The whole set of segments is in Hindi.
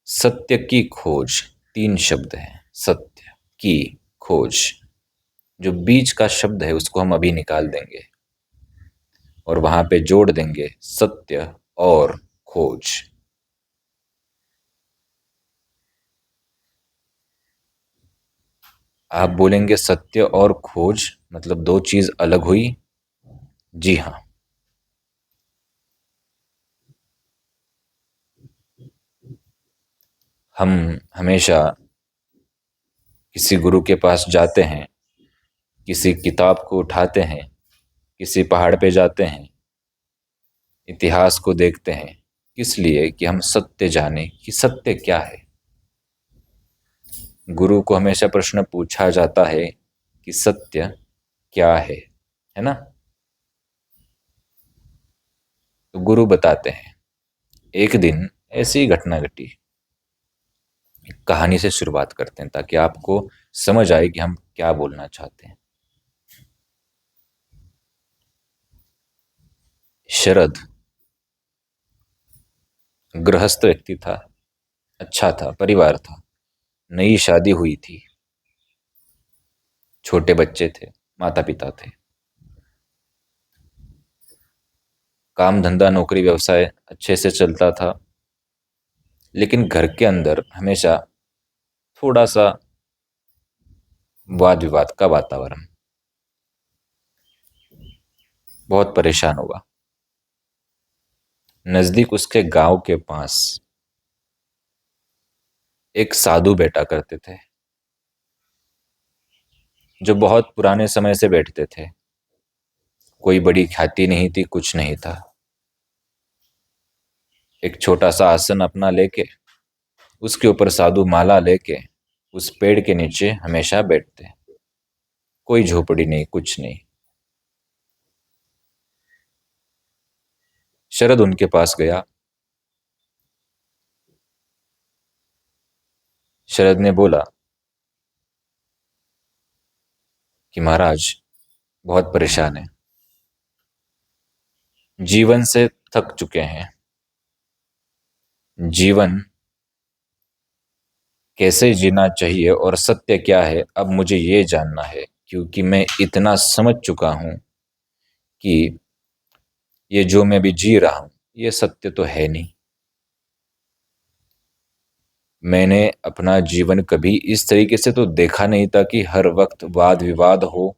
सत्य की खोज, 3 शब्द हैं। सत्य की खोज, जो बीच का शब्द है उसको हम अभी निकाल देंगे और वहां पे जोड़ देंगे सत्य और खोज। आप बोलेंगे सत्य और खोज मतलब 2 चीज अलग हुई? जी हाँ। हम हमेशा किसी गुरु के पास जाते हैं, किसी किताब को उठाते हैं, किसी पहाड़ पे जाते हैं, इतिहास को देखते हैं, किस लिए? कि हम सत्य जाने कि सत्य क्या है। गुरु को हमेशा प्रश्न पूछा जाता है कि सत्य क्या है ना? तो गुरु बताते हैं। एक दिन ऐसी ही घटना घटी। एक कहानी से शुरुआत करते हैं ताकि आपको समझ आए कि हम क्या बोलना चाहते हैं। शरद गृहस्थ व्यक्ति था, अच्छा था, परिवार था, नई शादी हुई थी, छोटे बच्चे थे, माता पिता थे, काम धंधा नौकरी व्यवसाय अच्छे से चलता था। लेकिन घर के अंदर हमेशा थोड़ा सा वाद विवाद का वातावरण। बहुत परेशान हुआ। नजदीक उसके गांव के पास एक साधु बैठा करते थे, जो बहुत पुराने समय से बैठते थे। कोई बड़ी ख्याति नहीं थी, कुछ नहीं था। एक छोटा सा आसन अपना लेके उसके ऊपर साधु माला लेके उस पेड़ के नीचे हमेशा बैठते। कोई झोपड़ी नहीं, कुछ नहीं। शरद उनके पास गया। शरद ने बोला कि महाराज बहुत परेशान है, जीवन से थक चुके हैं। जीवन कैसे जीना चाहिए और सत्य क्या है, अब मुझे ये जानना है, क्योंकि मैं इतना समझ चुका हूं कि ये जो मैं भी जी रहा हूं ये सत्य तो है नहीं। मैंने अपना जीवन कभी इस तरीके से तो देखा नहीं था कि हर वक्त वाद विवाद हो।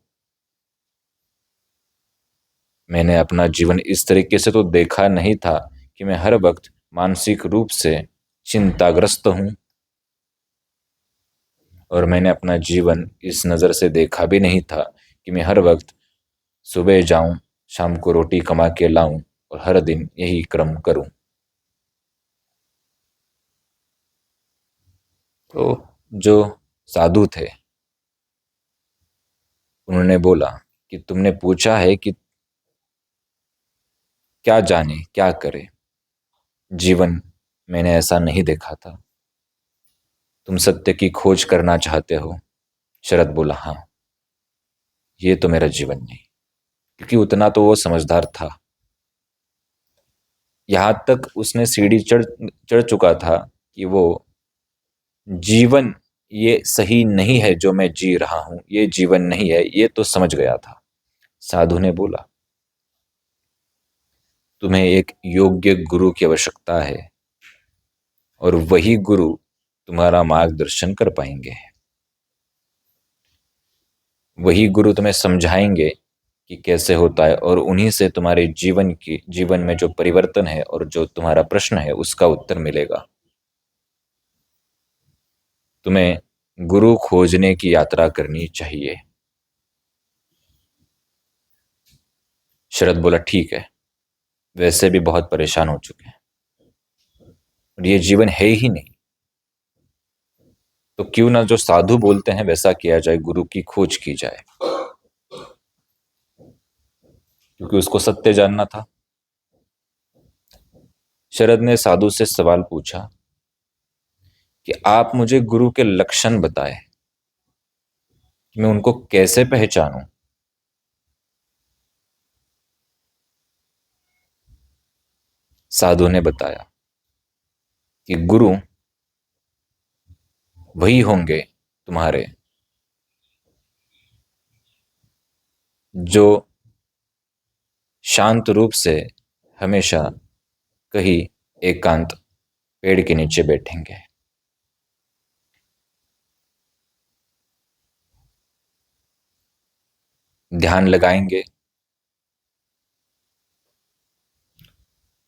मैंने अपना जीवन इस तरीके से तो देखा नहीं था कि मैं हर वक्त मानसिक रूप से चिंताग्रस्त हूं। और मैंने अपना जीवन इस नज़र से देखा भी नहीं था कि मैं हर वक्त सुबह जाऊं, शाम को रोटी कमा के लाऊं और हर दिन यही क्रम करूं। तो जो साधु थे उन्होंने बोला कि तुमने पूछा है कि क्या जाने क्या करे, जीवन मैंने ऐसा नहीं देखा था। तुम सत्य की खोज करना चाहते हो? शरद बोला हाँ। ये तो मेरा जीवन नहीं, क्योंकि उतना तो वो समझदार था। यहां तक उसने सीढ़ी चढ़ चढ़ चुका था कि वो जीवन ये सही नहीं है, जो मैं जी रहा हूं ये जीवन नहीं है, ये तो समझ गया था। साधु ने बोला तुम्हें एक योग्य गुरु की आवश्यकता है और वही गुरु तुम्हारा मार्गदर्शन कर पाएंगे। वही गुरु तुम्हें समझाएंगे कि कैसे होता है और उन्हीं से तुम्हारे जीवन में जो परिवर्तन है और जो तुम्हारा प्रश्न है उसका उत्तर मिलेगा। तुम्हें गुरु खोजने की यात्रा करनी चाहिए। शरद बोला ठीक है, वैसे भी बहुत परेशान हो चुके हैं और ये जीवन है ही नहीं, तो क्यों ना जो साधु बोलते हैं वैसा किया जाए, गुरु की खोज की जाए। क्योंकि उसको सत्य जानना था। शरद ने साधु से सवाल पूछा कि आप मुझे गुरु के लक्षण बताएं कि मैं उनको कैसे पहचानूं। साधु ने बताया कि गुरु वही होंगे तुम्हारे जो शांत रूप से हमेशा कहीं एकांत पेड़ के नीचे बैठेंगे। ध्यान लगाएंगे,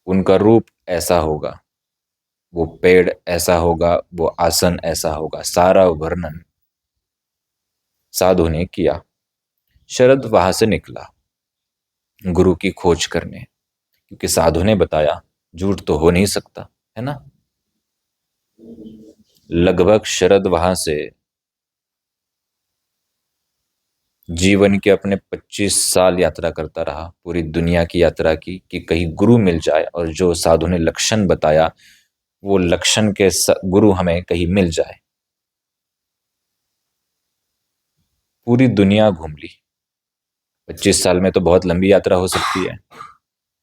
उनका रूप ऐसा होगा, वो पेड़ ऐसा होगा, वो आसन ऐसा होगा। सारा वर्णन साधु ने किया। शरद वहां से निकला गुरु की खोज करने, क्योंकि साधु ने बताया झूठ तो हो नहीं सकता, है ना। लगभग शरद वहां से जीवन के अपने 25 साल यात्रा करता रहा, पूरी दुनिया की यात्रा की कि कहीं गुरु मिल जाए और जो साधु ने लक्षण बताया वो लक्षण के गुरु हमें कहीं मिल जाए। पूरी दुनिया घूम ली। 25 साल में तो बहुत लंबी यात्रा हो सकती है,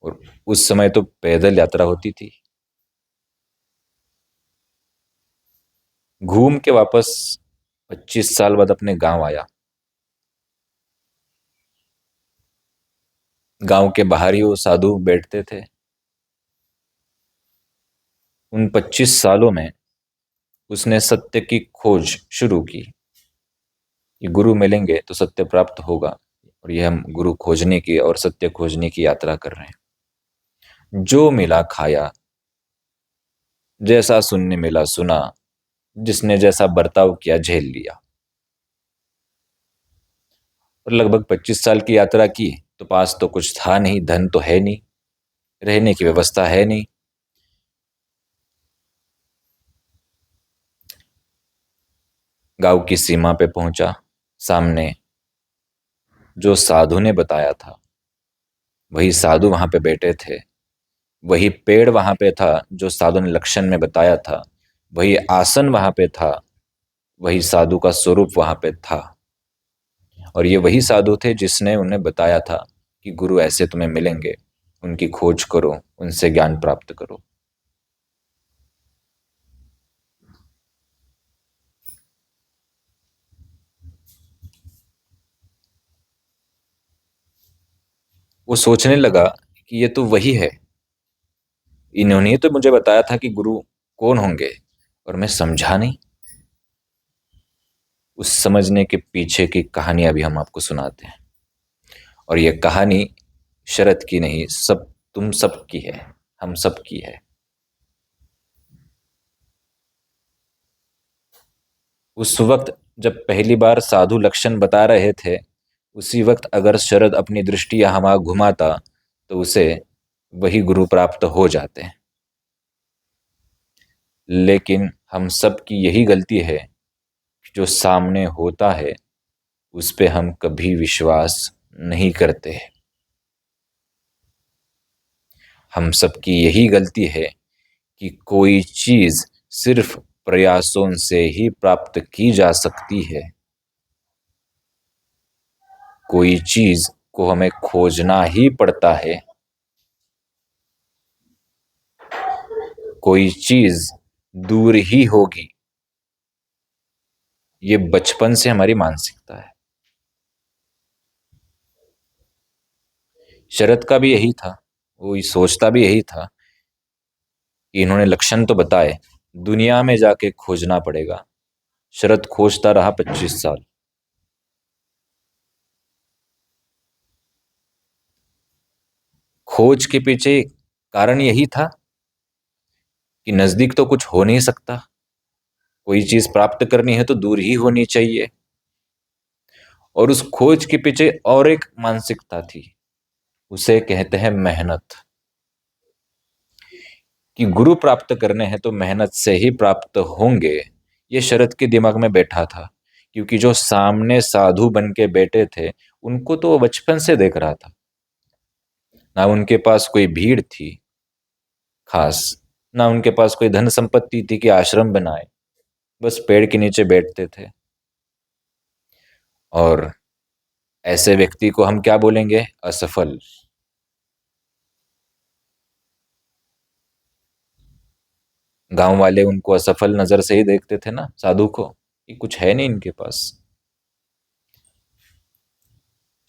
और उस समय तो पैदल यात्रा होती थी। घूम के वापस 25 साल बाद अपने गांव आया। गांव के बाहर ही वो साधु बैठते थे। उन 25 सालों में उसने सत्य की खोज शुरू की कि गुरु मिलेंगे तो सत्य प्राप्त होगा, और ये हम गुरु खोजने की और सत्य खोजने की यात्रा कर रहे हैं। जो मिला खाया, जैसा सुनने मिला सुना, जिसने जैसा बर्ताव किया झेल लिया। और लगभग 25 साल की यात्रा की तो पास तो कुछ था नहीं, धन तो है नहीं, रहने की व्यवस्था है नहीं। गांव की सीमा पे पहुंचा। सामने जो साधु ने बताया था वही साधु वहां पे बैठे थे। वही पेड़ वहां पे था जो साधु ने लक्षण में बताया था। वही आसन वहां पे था। वही साधु का स्वरूप वहां पे था। और ये वही साधु थे जिसने उन्हें बताया था कि गुरु ऐसे तुम्हें मिलेंगे, उनकी खोज करो, उनसे ज्ञान प्राप्त करो। वो सोचने लगा कि ये तो वही है, इन्होंने तो मुझे बताया था कि गुरु कौन होंगे, और मैं समझा नहीं। उस समझने के पीछे की कहानी अभी हम आपको सुनाते हैं। और ये कहानी शरद की नहीं, सब तुम सब की है, हम सब की है। उस वक्त जब पहली बार साधु लक्षण बता रहे थे, उसी वक्त अगर शरद अपनी दृष्टि यहाँ वहां घुमाता तो उसे वही गुरु प्राप्त हो जाते। लेकिन हम सब की यही गलती है, जो सामने होता है उस पे हम कभी विश्वास नहीं करते। हम सब की यही गलती है कि कोई चीज सिर्फ प्रयासों से ही प्राप्त की जा सकती है। कोई चीज को हमें खोजना ही पड़ता है। कोई चीज दूर ही होगी। ये बचपन से हमारी मानसिकता है। शरद का भी यही था, वो सोचता भी यही था कि इन्होंने लक्षण तो बताए, दुनिया में जाके खोजना पड़ेगा। शरद खोजता रहा 25 साल। खोज के पीछे कारण यही था कि नजदीक तो कुछ हो नहीं सकता, कोई चीज प्राप्त करनी है तो दूर ही होनी चाहिए। और उस खोज के पीछे और एक मानसिकता थी, उसे कहते हैं मेहनत। कि गुरु प्राप्त करने हैं तो मेहनत से ही प्राप्त होंगे, ये शरद के दिमाग में बैठा था। क्योंकि जो सामने साधु बन के बैठे थे उनको तो वो बचपन से देख रहा था। ना उनके पास कोई भीड़ थी खास, ना उनके पास कोई धन संपत्ति थी कि आश्रम बनाए, बस पेड़ के नीचे बैठते थे। और ऐसे व्यक्ति को हम क्या बोलेंगे? असफल। गांव वाले उनको असफल नजर से ही देखते थे ना, साधु को। ये कुछ है नहीं इनके पास।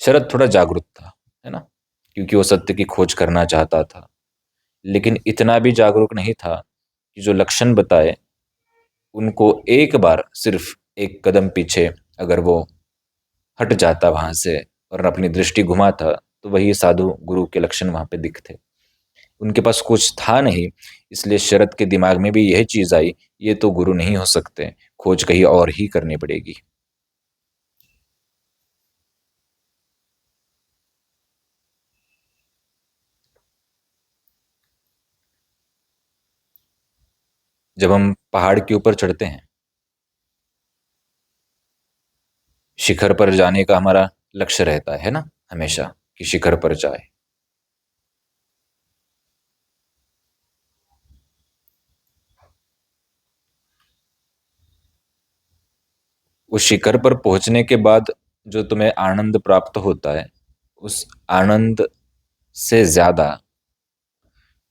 शरद थोड़ा जागरूक था, है ना, क्योंकि वो सत्य की खोज करना चाहता था, लेकिन इतना भी जागरूक नहीं था कि जो लक्षण बताए उनको एक बार, सिर्फ एक कदम पीछे अगर वो हट जाता वहां से और अपनी दृष्टि घुमाता, तो वही साधु गुरु के लक्षण वहां पे दिखते। उनके पास कुछ था नहीं, इसलिए शरद के दिमाग में भी यह चीज आई, ये तो गुरु नहीं हो सकते, खोज कहीं और ही करनी पड़ेगी। जब हम पहाड़ के ऊपर चढ़ते हैं, शिखर पर जाने का हमारा लक्ष्य रहता है ना, हमेशा, कि शिखर पर जाए। उस शिखर पर पहुंचने के बाद जो तुम्हें आनंद प्राप्त होता है, उस आनंद से ज्यादा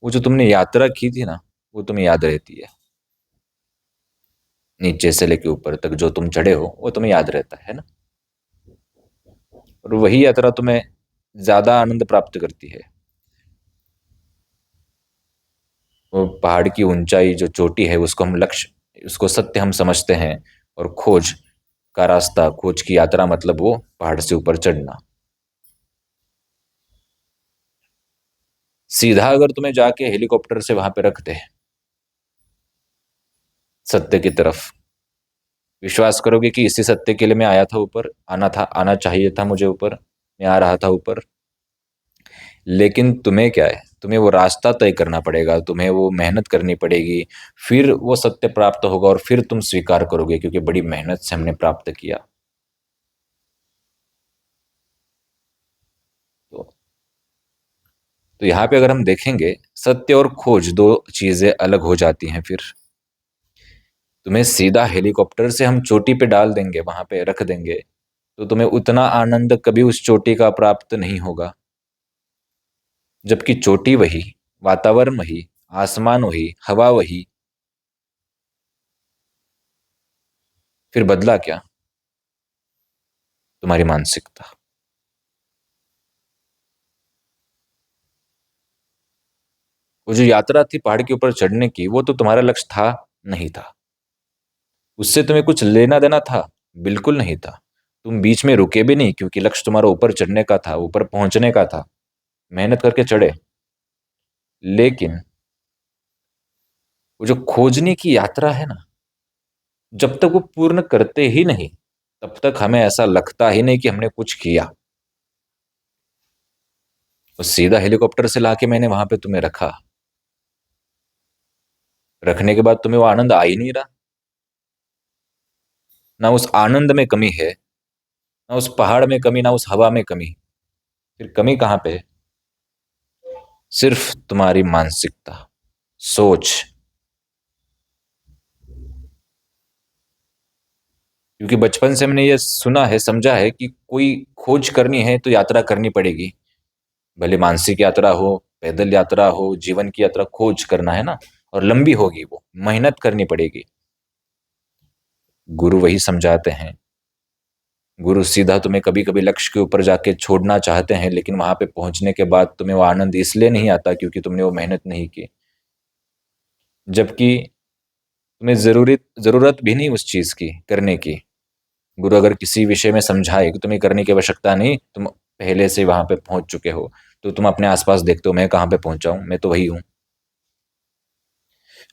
वो जो तुमने यात्रा की थी ना, वो तुम्हें याद रहती है। नीचे से लेके ऊपर तक जो तुम चढ़े हो वो तुम्हें याद रहता है ना। और वही यात्रा तुम्हें ज्यादा आनंद प्राप्त करती है। वो पहाड़ की ऊंचाई जो चोटी है, उसको हम लक्ष्य, उसको सत्य हम समझते हैं। और खोज का रास्ता, खोज की यात्रा मतलब वो पहाड़ से ऊपर चढ़ना। सीधा अगर तुम्हें जाके हेलीकॉप्टर से वहां पे रखते हैं सत्य की तरफ, विश्वास करोगे कि इसी सत्य के लिए मैं आया था ऊपर, आना था, आना चाहिए था मुझे ऊपर, मैं आ रहा था ऊपर। लेकिन तुम्हें क्या है, तुम्हें वो रास्ता तय करना पड़ेगा, तुम्हें वो मेहनत करनी पड़ेगी, फिर वो सत्य प्राप्त होगा और फिर तुम स्वीकार करोगे, क्योंकि बड़ी मेहनत से हमने प्राप्त किया। तो तो यहाँ पे अगर हम देखेंगे, सत्य और खोज दो चीजें अलग हो जाती हैं। फिर तुम्हें सीधा हेलीकॉप्टर से हम चोटी पे डाल देंगे, वहां पे रख देंगे, तो तुम्हें उतना आनंद कभी उस चोटी का प्राप्त नहीं होगा। जबकि चोटी वही, वातावरण वही, आसमान वही, हवा वही, फिर बदला क्या? तुम्हारी मानसिकता। वो जो यात्रा थी पहाड़ के ऊपर चढ़ने की, वो तो तुम्हारा लक्ष्य था नहीं था, उससे तुम्हें कुछ लेना देना था? बिल्कुल नहीं था। तुम बीच में रुके भी नहीं, क्योंकि लक्ष्य तुम्हारा ऊपर चढ़ने का था, ऊपर पहुंचने का था, मेहनत करके चढ़े। लेकिन वो जो खोजने की यात्रा है ना, जब तक वो पूर्ण करते ही नहीं, तब तक हमें ऐसा लगता ही नहीं कि हमने कुछ किया। तो सीधा हेलीकॉप्टर से लाके मैंने वहां पे तुम्हें रखा, रखने के बाद तुम्हें वो आनंद आ ही नहीं रहा। ना उस आनंद में कमी है, ना उस पहाड़ में कमी, ना उस हवा में कमी। फिर कमी कहाँ पे है? सिर्फ तुम्हारी मानसिकता, सोच। क्योंकि बचपन से हमने ये सुना है, समझा है कि कोई खोज करनी है तो यात्रा करनी पड़ेगी। भले मानसिक यात्रा हो, पैदल यात्रा हो, जीवन की यात्रा, खोज करना है ना। और लंबी होगी, वो मेहनत करनी पड़ेगी। गुरु वही समझाते हैं। गुरु सीधा तुम्हें कभी कभी लक्ष्य के ऊपर जाके छोड़ना चाहते हैं, लेकिन वहां पे पहुंचने के बाद तुम्हें वो आनंद इसलिए नहीं आता क्योंकि तुमने वो मेहनत नहीं की। जबकि तुम्हें जरूरत भी नहीं उस चीज की करने की। गुरु अगर किसी विषय में समझाए कि तुम्हें करने की आवश्यकता नहीं, तुम पहले से वहां पे पहुंच चुके हो, तो तुम अपने आसपास देखते हो, मैं कहाँ पे पहुंचा हूं, मैं तो वही हूँ।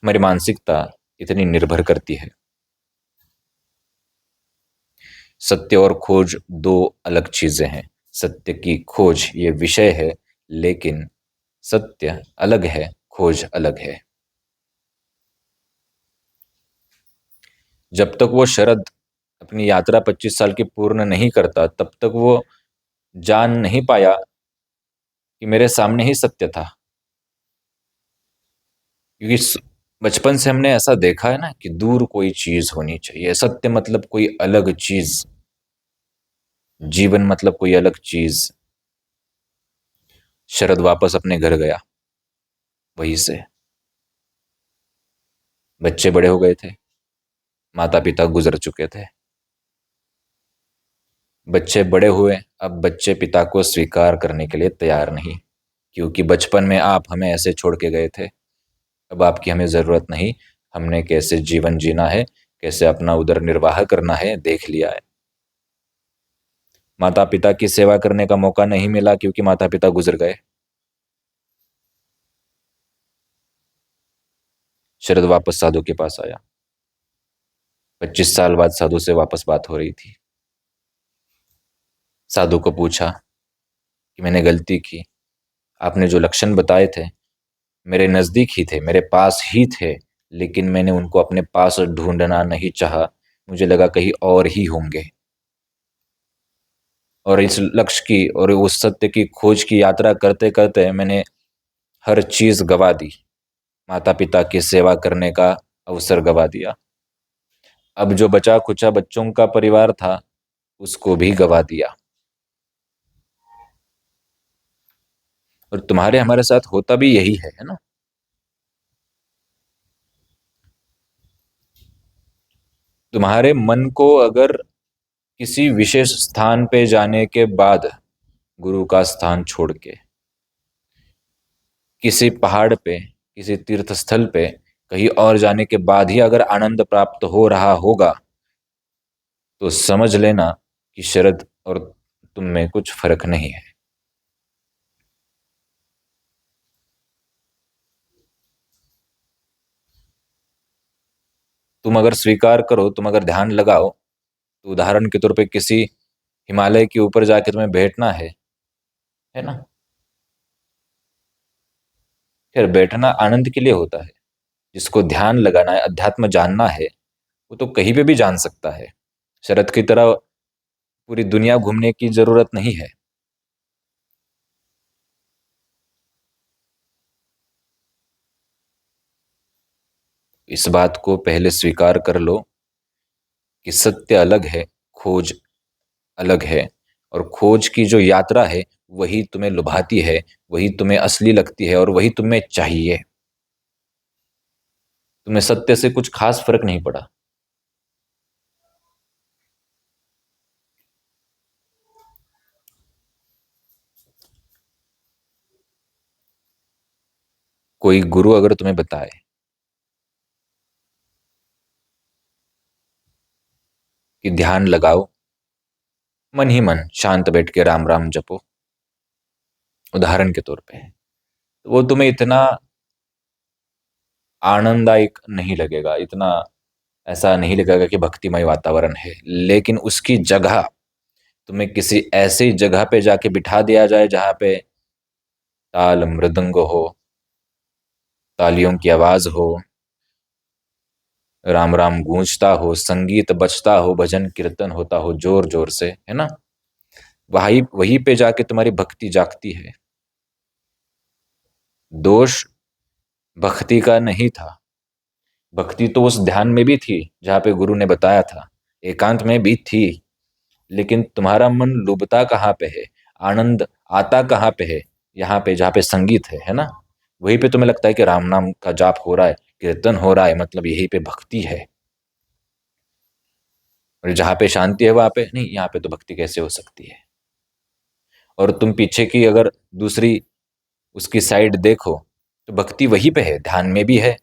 हमारी मानसिकता इतनी निर्भर करती है। सत्य और खोज दो अलग चीजें हैं। सत्य की खोज ये विषय है, लेकिन सत्य अलग है, खोज अलग है। जब तक वो शरद अपनी यात्रा 25 साल की पूर्ण नहीं करता, तब तक वो जान नहीं पाया कि मेरे सामने ही सत्य था। क्योंकि बचपन से हमने ऐसा देखा है ना कि दूर कोई चीज होनी चाहिए, सत्य मतलब कोई अलग चीज, जीवन मतलब कोई अलग चीज। शरद वापस अपने घर गया, वहीं से। बच्चे बड़े हो गए थे, माता पिता गुजर चुके थे। बच्चे बड़े हुए, अब बच्चे पिता को स्वीकार करने के लिए तैयार नहीं, क्योंकि बचपन में आप हमें ऐसे छोड़ के गए थे। अब आपकी हमें ज़रूरत नहीं, हमने कैसे जीवन जीना है, कैसे अपना उदर निर्वाह करना है, देख लिया है। माता पिता की सेवा करने का मौका नहीं मिला क्योंकि माता पिता गुजर गए। शरद वापस साधु के पास आया। 25 साल बाद साधु से वापस बात हो रही थी। साधु को पूछा कि मैंने गलती की, आपने जो लक्षण बताए थे मेरे नज़दीक ही थे, मेरे पास ही थे, लेकिन मैंने उनको अपने पास ढूंढना नहीं चाहा। मुझे लगा कहीं और ही होंगे, और इस लक्ष्य की और उस सत्य की खोज की यात्रा करते करते मैंने हर चीज़ गवा दी। माता पिता की सेवा करने का अवसर गवा दिया। अब जो बचा खुचा बच्चों का परिवार था उसको भी गवा दिया। और तुम्हारे हमारे साथ होता भी यही है ना। तुम्हारे मन को अगर किसी विशेष स्थान पे जाने के बाद, गुरु का स्थान छोड़ के, किसी पहाड़ पे, किसी तीर्थ स्थल पे, कहीं और जाने के बाद ही अगर आनंद प्राप्त हो रहा होगा, तो समझ लेना कि शरद और तुम में कुछ फर्क नहीं है। तुम अगर स्वीकार करो, तुम अगर ध्यान लगाओ, तो उदाहरण के तौर पे किसी हिमालय के ऊपर जाके तुम्हें बैठना है ना। फिर बैठना आनंद के लिए होता है। जिसको ध्यान लगाना है, अध्यात्म जानना है, वो तो कहीं पे भी जान सकता है। शरद की तरह पूरी दुनिया घूमने की जरूरत नहीं है। इस बात को पहले स्वीकार कर लो कि सत्य अलग है, खोज अलग है। और खोज की जो यात्रा है वही तुम्हें लुभाती है, वही तुम्हें असली लगती है, और वही तुम्हें चाहिए। तुम्हें सत्य से कुछ खास फर्क नहीं पड़ा। कोई गुरु अगर तुम्हें बताए कि ध्यान लगाओ, मन ही मन शांत बैठ के राम राम जपो, उदाहरण के तौर पे, तो वो तुम्हें इतना आनंददायक नहीं लगेगा, इतना ऐसा नहीं लगेगा कि भक्तिमय वातावरण है। लेकिन उसकी जगह तुम्हें किसी ऐसी जगह पे जाके बिठा दिया जाए जहां पे ताल मृदंग हो, तालियों की आवाज हो, राम राम गूंजता हो, संगीत बजता हो, भजन कीर्तन होता हो जोर जोर से, है ना। वही वहीं पे जाके तुम्हारी भक्ति जागती है। दोष भक्ति का नहीं था। भक्ति तो उस ध्यान में भी थी जहाँ पे गुरु ने बताया था, एकांत में भी थी। लेकिन तुम्हारा मन लुभता कहाँ पे है, आनंद आता कहाँ पे है? यहाँ पे जहाँ पे संगीत है ना। वहीं पे तुम्हें लगता है कि राम नाम का जाप हो रहा है, कीर्तन हो रहा है, मतलब यहीं पे भक्ति है। और जहाँ पे शांति है वहां पे नहीं, यहाँ पे तो भक्ति कैसे हो सकती है। और तुम पीछे की अगर दूसरी उसकी साइड देखो, तो भक्ति वहीं पे है, ध्यान में भी है।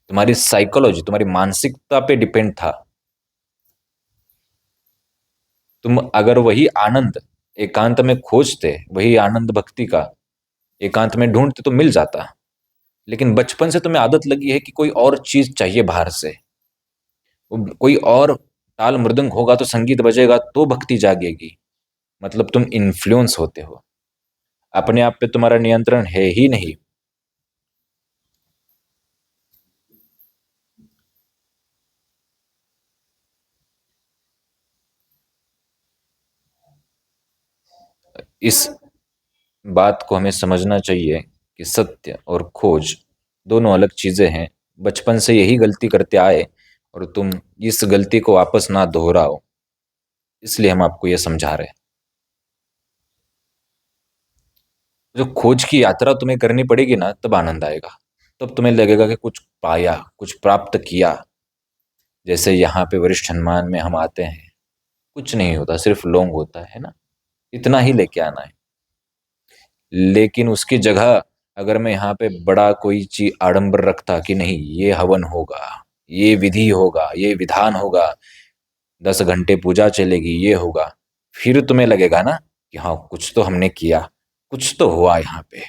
तुम्हारी साइकोलॉजी, तुम्हारी मानसिकता पे डिपेंड था। तुम अगर वही आनंद एकांत में खोजते, वही आनंद भक्ति का एकांत में ढूंढते, तो मिल जाता। लेकिन बचपन से तुम्हें आदत लगी है कि कोई और चीज चाहिए बाहर से, कोई और ताल मृदंग होगा तो संगीत बजेगा तो भक्ति जागेगी। मतलब तुम इन्फ्लुएंस होते हो, अपने आप पे तुम्हारा नियंत्रण है ही नहीं। इस बात को हमें समझना चाहिए कि सत्य और खोज दोनों अलग चीजें हैं। बचपन से यही गलती करते आए, और तुम इस गलती को वापस ना दोहराओ, इसलिए हम आपको ये समझा रहे हैं। जो खोज की यात्रा तुम्हें करनी पड़ेगी ना, तब आनंद आएगा। तब तुम्हें लगेगा कि कुछ पाया, कुछ प्राप्त किया। जैसे यहाँ पे वरिष्ठ हनुमान में हम आते हैं, कुछ नहीं होता, सिर्फ लौंग होता है ना, इतना ही लेके आना है। लेकिन उसकी जगह अगर मैं यहाँ पे बड़ा कोई चीज आडंबर रखता कि नहीं ये हवन होगा, ये विधि होगा, ये विधान होगा, 10 घंटे पूजा चलेगी, ये होगा, फिर तुम्हें लगेगा ना कि हाँ कुछ तो हमने किया, कुछ तो हुआ यहाँ पे।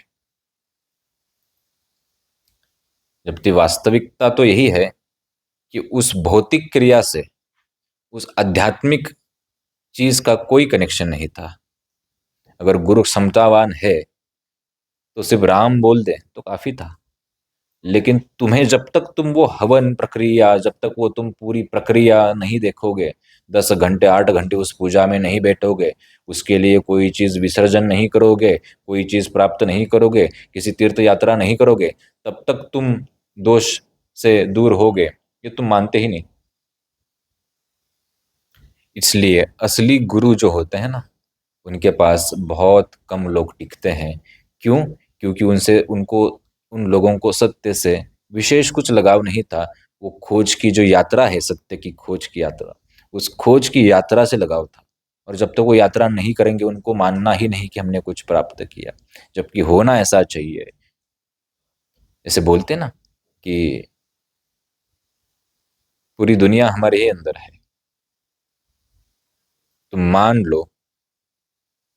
जबकि वास्तविकता तो यही है कि उस भौतिक क्रिया से उस आध्यात्मिक चीज का कोई कनेक्शन नहीं था। अगर गुरु क्षमतावान है तो सिर्फ राम बोल दे तो काफी था। लेकिन तुम्हें जब तक तुम वो हवन प्रक्रिया, जब तक वो तुम पूरी प्रक्रिया नहीं देखोगे, 10 घंटे 8 घंटे उस पूजा में नहीं बैठोगे, उसके लिए कोई चीज विसर्जन नहीं करोगे, कोई चीज प्राप्त नहीं करोगे, किसी तीर्थ यात्रा नहीं करोगे, तब तक तुम दोष से दूर होगे, ये तुम मानते ही नहीं। इसलिए असली गुरु जो होते हैं ना, उनके पास बहुत कम लोग टिकते हैं। क्यों? क्योंकि उनसे उनको उन लोगों को सत्य से विशेष कुछ लगाव नहीं था। वो खोज की जो यात्रा है, सत्य की खोज की यात्रा, उस खोज की यात्रा से लगाव था। और जब तक वो यात्रा नहीं करेंगे, उनको मानना ही नहीं कि हमने कुछ प्राप्त किया। जबकि होना ऐसा चाहिए, जैसे बोलते ना कि पूरी दुनिया हमारे ही अंदर है। तुम मान लो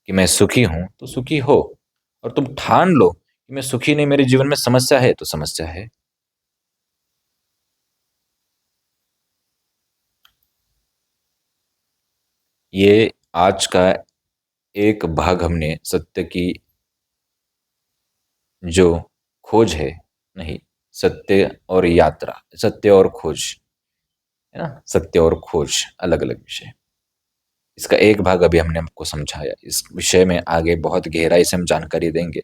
कि मैं सुखी हूं तो सुखी हो, और तुम ठान लो कि मैं सुखी नहीं, मेरे जीवन में समस्या है तो समस्या है। ये आज का एक भाग हमने सत्य की जो खोज है, नहीं, सत्य और यात्रा, सत्य और खोज, है ना, सत्य और खोज अलग अलग विषय, इसका एक भाग अभी हमने आपको समझाया। इस विषय में आगे बहुत गहराई से हम जानकारी देंगे।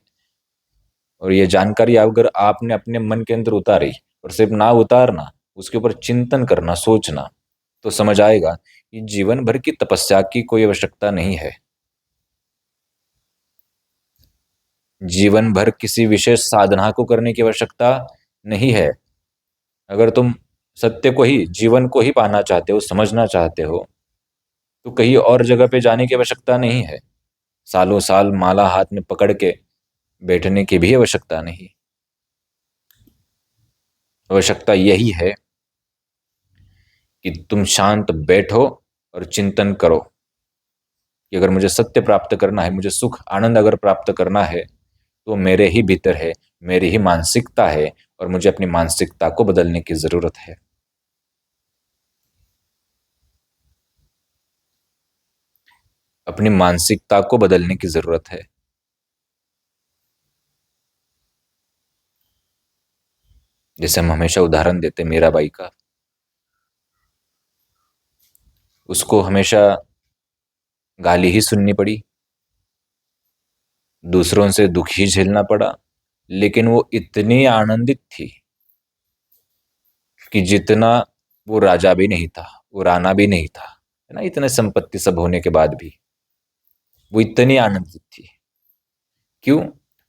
और ये जानकारी अगर आपने अपने मन के अंदर उतारी, और सिर्फ ना उतारना, उसके ऊपर चिंतन करना, सोचना, तो समझ आएगा कि जीवन भर की तपस्या की कोई आवश्यकता नहीं है। जीवन भर किसी विशेष साधना को करने की आवश्यकता नहीं है। अगर तुम सत्य को ही, जीवन को ही पाना चाहते हो, समझना चाहते हो, तो कहीं और जगह पे जाने की आवश्यकता नहीं है। सालों साल माला हाथ में पकड़ के बैठने की भी आवश्यकता नहीं। आवश्यकता यही है कि तुम शांत बैठो और चिंतन करो कि अगर मुझे सत्य प्राप्त करना है, मुझे सुख आनंद अगर प्राप्त करना है, तो मेरे ही भीतर है, मेरी ही मानसिकता है, और मुझे अपनी मानसिकता को बदलने की जरूरत है। अपनी मानसिकता को बदलने की जरूरत है। जैसे हम हमेशा उदाहरण देते मीराबाई का, उसको हमेशा गाली ही सुननी पड़ी, दूसरों से दुख ही झेलना पड़ा, लेकिन वो इतनी आनंदित थी कि जितना वो राजा भी नहीं था, वो राणा भी नहीं था, है ना, इतने संपत्ति सब होने के बाद भी वो इतनी आनंदित थी। क्यों?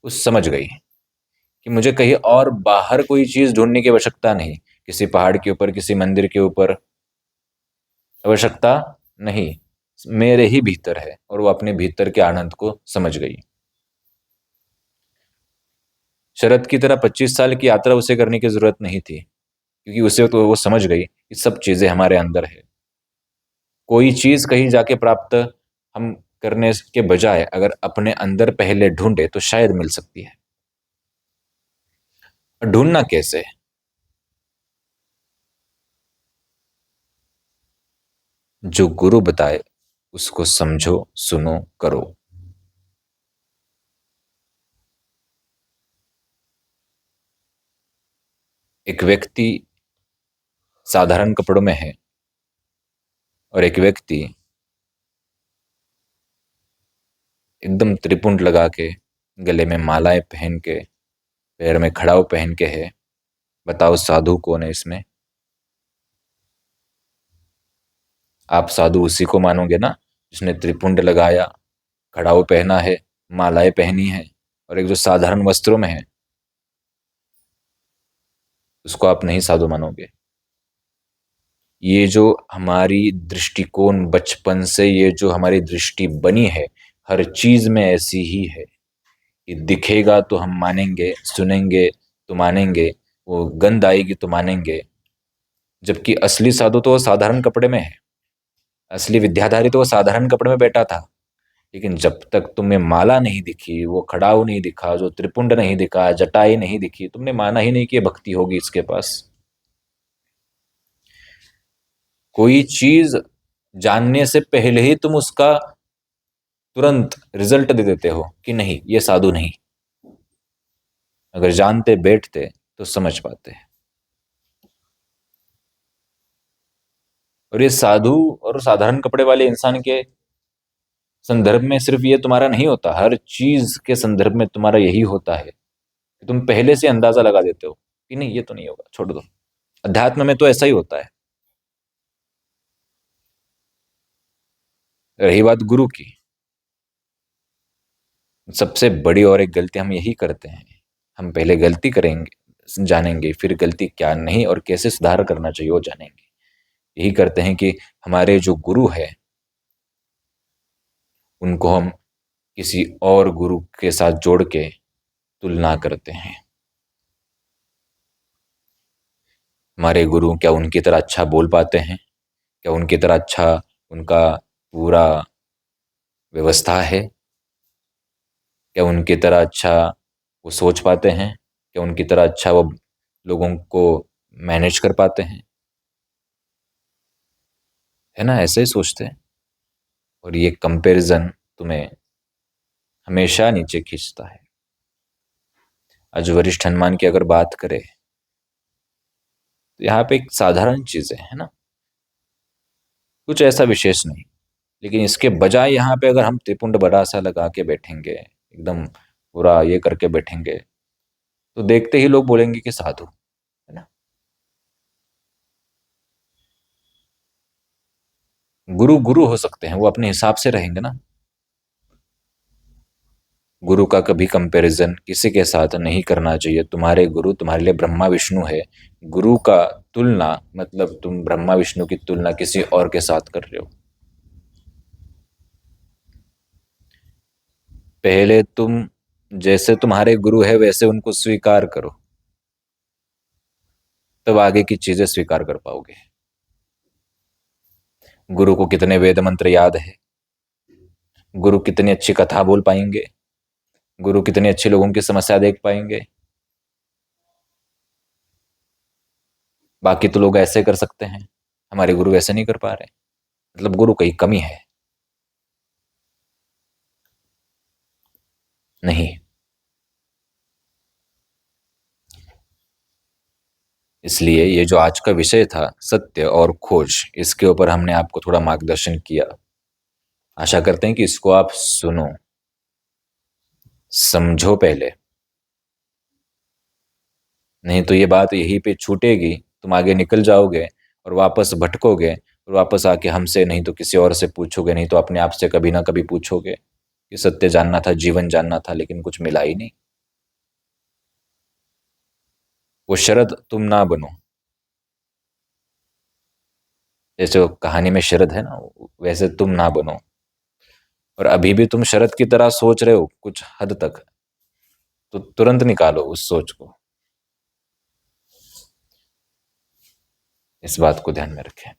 वो समझ गई कि मुझे कहीं और बाहर कोई चीज ढूंढने की आवश्यकता नहीं, किसी पहाड़ के ऊपर, किसी मंदिर के ऊपर आवश्यकता नहीं, मेरे ही भीतर है। और वो अपने भीतर के आनंद को समझ गई। शरद की तरह 25 साल की यात्रा उसे करने की जरूरत नहीं थी, क्योंकि उसे तो वो समझ गई कि सब चीजें हमारे अंदर है। कोई चीज कहीं जाके प्राप्त हम करने के बजाय अगर अपने अंदर पहले ढूंढे तो शायद मिल सकती है। ढूंढना कैसे? जो गुरु बताए उसको समझो, सुनो, करो। एक व्यक्ति साधारण कपड़ों में है, और एक व्यक्ति एकदम त्रिपुंड लगा के, गले में मालाएं पहन के, पैर में खड़ाऊ पहन के है। बताओ साधु कौन है इसमें? आप साधु उसी को मानोगे ना जिसने त्रिपुंड लगाया, खड़ाऊ पहना है, मालाएं पहनी है, और एक जो साधारण वस्त्रों में है, उसको आप नहीं साधु मानोगे। ये जो हमारी दृष्टिकोण बचपन से, ये जो हमारी दृष्टि बनी है, हर चीज में ऐसी ही है। ये दिखेगा तो हम मानेंगे, सुनेंगे तो मानेंगे, वो गंध आएगी तो मानेंगे। जबकि असली साधु तो वो साधारण कपड़े में है, असली विद्याधारी तो वो साधारण कपड़े में बैठा था। लेकिन जब तक तुम्हें माला नहीं दिखी, वो खड़ाऊ नहीं दिखा, जो त्रिपुंड नहीं दिखा, जटाई नहीं दिखी, तुमने माना ही नहीं कि ये भक्ति होगी इसके पास। कोई चीज जानने से पहले ही तुम उसका तुरंत रिजल्ट दे देते हो कि नहीं ये साधु नहीं। अगर जानते बैठते तो समझ पाते। और ये साधु और साधारण कपड़े वाले इंसान के संदर्भ में सिर्फ ये तुम्हारा नहीं होता, हर चीज के संदर्भ में तुम्हारा यही होता है कि तुम पहले से अंदाजा लगा देते हो कि नहीं ये तो नहीं होगा, छोड़ दो। अध्यात्म में तो ऐसा ही होता है। रही बात गुरु की, सबसे बड़ी और एक गलती हम यही करते हैं। हम पहले गलती करेंगे, जानेंगे, फिर गलती क्या नहीं और कैसे सुधार करना चाहिए वो जानेंगे। यही करते हैं कि हमारे जो गुरु है उनको हम किसी और गुरु के साथ जोड़ के तुलना करते हैं। हमारे गुरु क्या उनकी तरह अच्छा बोल पाते हैं? क्या उनकी तरह अच्छा उनका पूरा व्यवस्था है? क्या उनकी तरह अच्छा वो सोच पाते हैं? क्या उनकी तरह अच्छा वो लोगों को मैनेज कर पाते हैं? है ना, ऐसे ही सोचते हैं। और ये कंपैरिजन तुम्हें हमेशा नीचे खींचता है। आज वरिष्ठ हनुमान की अगर बात करें तो यहाँ पे एक साधारण चीज है ना, कुछ ऐसा विशेष नहीं। लेकिन इसके बजाय यहाँ पे अगर हम त्रिपुंड बड़ा सा लगा के बैठेंगे, एकदम पूरा ये करके बैठेंगे, तो देखते ही लोग बोलेंगे कि साधु है ना। गुरु गुरु हो सकते हैं, वो अपने हिसाब से रहेंगे ना। गुरु का कभी कंपैरिजन किसी के साथ नहीं करना चाहिए। तुम्हारे गुरु तुम्हारे लिए ब्रह्मा विष्णु है। गुरु का तुलना मतलब तुम ब्रह्मा विष्णु की तुलना किसी और के साथ कर रहे हो। पहले तुम जैसे तुम्हारे गुरु है वैसे उनको स्वीकार करो, तब आगे की चीजें स्वीकार कर पाओगे। गुरु को कितने वेद मंत्र याद है, गुरु कितनी अच्छी कथा बोल पाएंगे, गुरु कितनी अच्छी लोगों की समस्या देख पाएंगे। बाकी तो लोग ऐसे कर सकते हैं, हमारे गुरु ऐसे नहीं कर पा रहे, मतलब गुरु की कमी है। नहीं, इसलिए ये जो आज का विषय था सत्य और खोज, इसके ऊपर हमने आपको थोड़ा मार्गदर्शन किया। आशा करते हैं कि इसको आप सुनो, समझो पहले, नहीं तो ये बात यहीं पे छूटेगी, तुम आगे निकल जाओगे और वापस भटकोगे और वापस आके हमसे नहीं तो किसी और से पूछोगे, नहीं तो अपने आप से कभी ना कभी पूछोगे कि सत्य जानना था, जीवन जानना था, लेकिन कुछ मिला ही नहीं। वो शरद तुम ना बनो। जैसे वो कहानी में शरद है ना, वैसे तुम ना बनो। और अभी भी तुम शरद की तरह सोच रहे हो कुछ हद तक, तो तुरंत निकालो उस सोच को। इस बात को ध्यान में रखें।